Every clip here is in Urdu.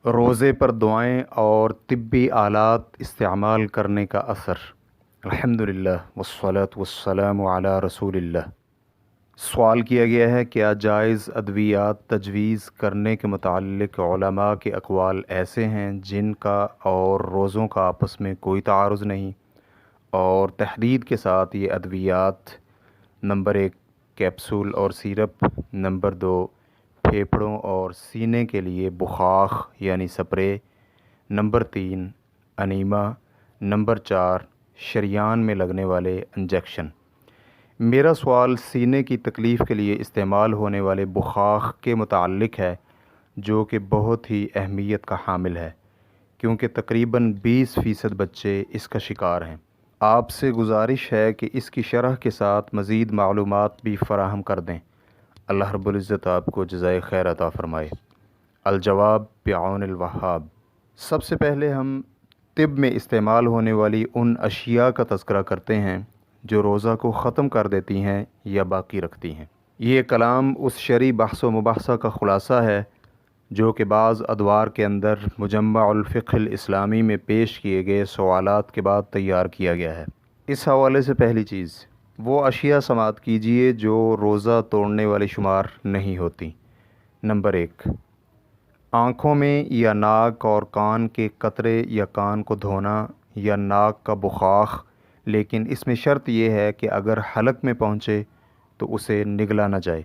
روزے پر دعائیں اور طبی آلات استعمال کرنے کا اثر۔ الحمدللہ والصلاة والسلام علی رسول اللہ۔ سوال کیا گیا ہے، کیا جائز ادویات تجویز کرنے کے متعلق علماء کے اقوال ایسے ہیں جن کا اور روزوں کا آپس میں کوئی تعارض نہیں، اور تحدید کے ساتھ یہ ادویات: نمبر 1 کیپسول اور سیرپ، نمبر 2 پھیپھڑوں اور سینے کے لیے بخاخ یعنی سپرے، نمبر 3 انیما، نمبر 4 شریان میں لگنے والے انجیکشن۔ میرا سوال سینے کی تکلیف کے لیے استعمال ہونے والے بخاخ کے متعلق ہے، جو کہ بہت ہی اہمیت کا حامل ہے، کیونکہ تقریباً 20% بچے اس کا شکار ہیں۔ آپ سے گزارش ہے کہ اس کی شرح کے ساتھ مزید معلومات بھی فراہم کر دیں۔ اللہ رب العزت آپ کو جزائے خیر عطا فرمائے۔ الجواب بعون الوہاب۔ سب سے پہلے ہم طب میں استعمال ہونے والی ان اشیاء کا تذکرہ کرتے ہیں جو روزہ کو ختم کر دیتی ہیں یا باقی رکھتی ہیں۔ یہ کلام اس شرعی بحث و مباحثہ کا خلاصہ ہے جو کہ بعض ادوار کے اندر مجمع الفقہ الاسلامی میں پیش کیے گئے سوالات کے بعد تیار کیا گیا ہے۔ اس حوالے سے پہلی چیز، وہ اشیاء سماعت کیجئے جو روزہ توڑنے والی شمار نہیں ہوتی۔ نمبر 1، آنکھوں میں یا ناک اور کان کے قطرے یا کان کو دھونا یا ناک کا بخاخ، لیکن اس میں شرط یہ ہے کہ اگر حلق میں پہنچے تو اسے نگلا نہ جائے۔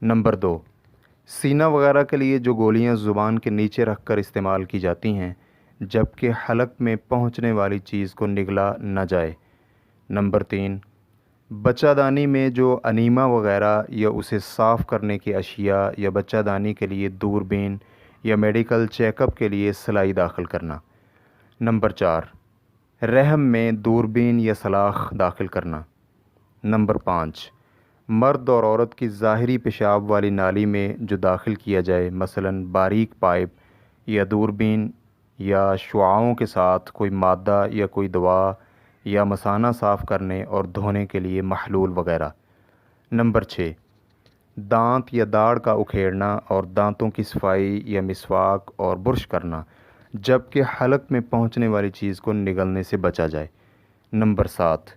نمبر 2، سینہ وغیرہ کے لیے جو گولیاں زبان کے نیچے رکھ کر استعمال کی جاتی ہیں، جبکہ حلق میں پہنچنے والی چیز کو نگلا نہ جائے۔ نمبر 3، بچہ دانی میں جو انیما وغیرہ یا اسے صاف کرنے کی اشیاء یا بچہ دانی کے لیے دوربین یا میڈیکل چیک اپ کے لیے سلائی داخل کرنا۔ نمبر 4، رحم میں دوربین یا سلاخ داخل کرنا۔ نمبر 5، مرد اور عورت کی ظاہری پیشاب والی نالی میں جو داخل کیا جائے، مثلاً باریک پائپ یا دوربین یا شعاعوں کے ساتھ کوئی مادہ یا کوئی دوا یا مثانہ صاف کرنے اور دھونے کے لیے محلول وغیرہ۔ نمبر 6، دانت یا داڑھ کا اکھیڑنا اور دانتوں کی صفائی یا مسواک اور برش کرنا، جبکہ حلق میں پہنچنے والی چیز کو نگلنے سے بچا جائے۔ نمبر 7،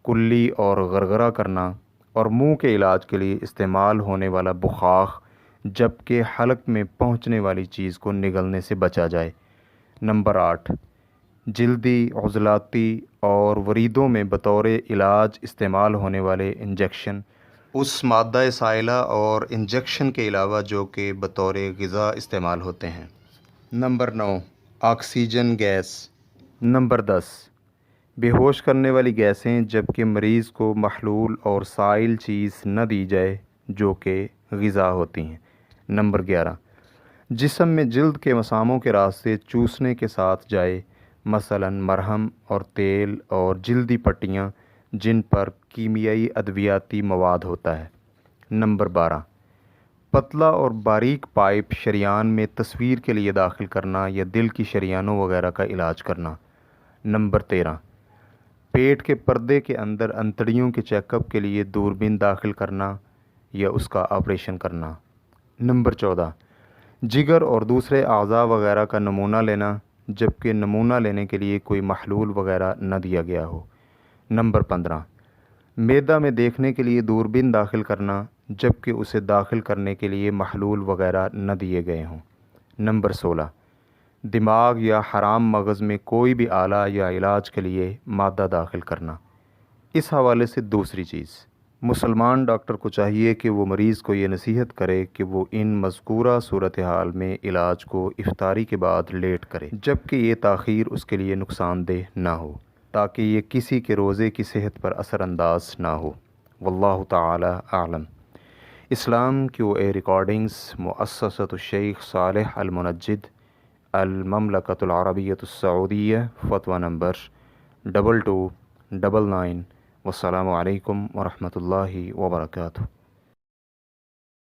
کلی اور غرغرہ کرنا اور منہ کے علاج کے لیے استعمال ہونے والا بخاخ، جبکہ حلق میں پہنچنے والی چیز کو نگلنے سے بچا جائے۔ نمبر 8، جلدی، عضلاتی اور وریدوں میں بطور علاج استعمال ہونے والے انجیکشن، اس مادہ سائلہ اور انجیکشن کے علاوہ جو کہ بطور غذا استعمال ہوتے ہیں۔ Number 9، oxygen gas. نمبر 10، بے ہوش کرنے والی گیسیں، جبکہ مریض کو محلول اور سائل چیز نہ دی جائے جو کہ غذا ہوتی ہیں۔ نمبر 11، جسم میں جلد کے مساموں کے راستے چوسنے کے ساتھ جائے، مثلاً مرہم اور تیل اور جلدی پٹیاں جن پر کیمیائی ادویاتی مواد ہوتا ہے۔ نمبر 12، پتلا اور باریک پائپ شریان میں تصویر کے لیے داخل کرنا یا دل کی شریانوں وغیرہ کا علاج کرنا۔ نمبر 13، پیٹ کے پردے کے اندر انتڑیوں کے چیک اپ کے لیے دوربین داخل کرنا یا اس کا آپریشن کرنا۔ نمبر 14، جگر اور دوسرے اعضاء وغیرہ کا نمونہ لینا، جبکہ نمونہ لینے کے لیے کوئی محلول وغیرہ نہ دیا گیا ہو۔ نمبر 15، معدہ میں دیکھنے کے لیے دوربین داخل کرنا، جبکہ اسے داخل کرنے کے لیے محلول وغیرہ نہ دیے گئے ہوں۔ نمبر 16، دماغ یا حرام مغز میں کوئی بھی آلہ یا علاج کے لیے مادہ داخل کرنا۔ اس حوالے سے دوسری چیز، مسلمان ڈاکٹر کو چاہیے کہ وہ مریض کو یہ نصیحت کرے کہ وہ ان مذکورہ صورتحال میں علاج کو افطاری کے بعد لیٹ کرے، جبکہ یہ تاخیر اس کے لیے نقصان دہ نہ ہو، تاکہ یہ کسی کے روزے کی صحت پر اثر انداز نہ ہو۔ واللہ تعالی اعلم۔ اسلام کیو اے ریکارڈنگز، مؤسسۃ الشیخ صالح المنجد، المملکۃ العربیۃ السعودیہ، فتویٰ نمبر 2299۔ والسلام علیکم ورحمۃ اللہ وبرکاتہ۔